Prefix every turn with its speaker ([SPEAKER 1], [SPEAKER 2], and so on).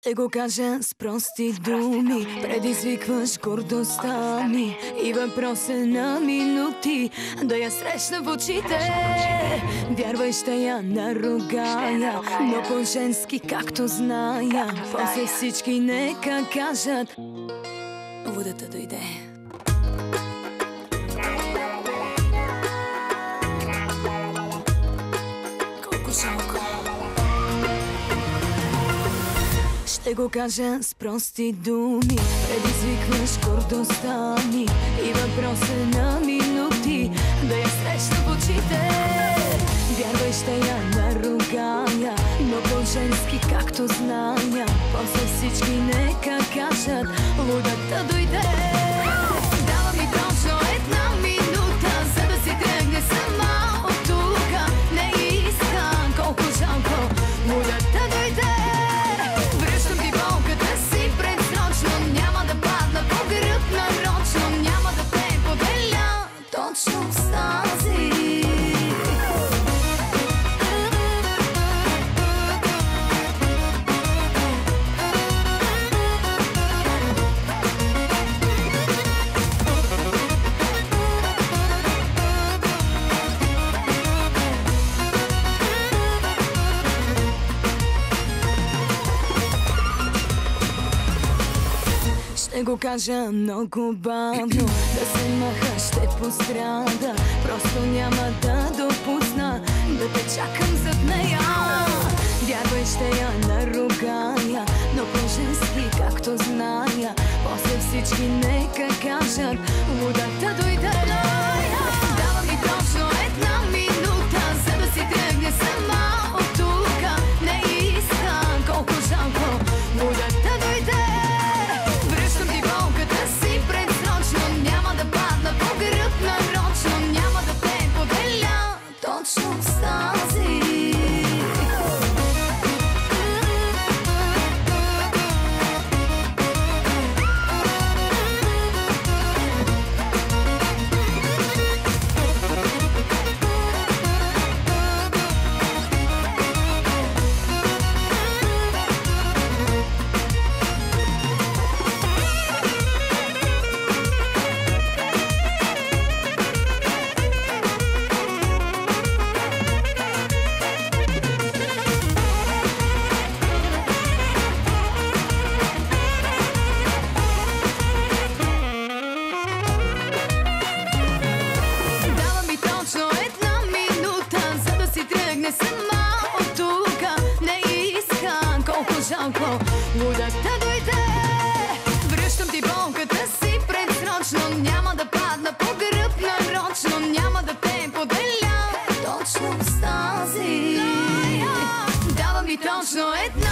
[SPEAKER 1] Ще го кажа с прости думи, предизвикваш гордостта ми и въпрос е на минути да я срещна в очите. Вярвай, ще я наругая, но по-женски както зная. После всички нека кажат: водата дойде. Колко жалко. Ще го кажа с прости думи, предизвикваш гордостта ми и въпрос е на минути да я срещна в очите. Вярвай, ще я наругая, но по-женски както зная. После всички нека кажат: лудата дойде. Дава ми точно една минута, за да си тръгне сама от тука. Не искам, колко жалко, лудата дойде. Ще го кажа много бавно, да се маха, ще пострада. Просто няма да допусна да те чакам зад нея. Вярвай, ще я наругая, но по-женски както зная. После всички нека кажат: водата дойде. Дава ми точно една минута, за да си тръгне сама от тука. Не искам, колко жалко, водата дойде. Водата дойде. Връщам ти болката си предсрочно. Няма да падна по гръб нарочно. Няма да те поделя точно с тази. Дава ми точно една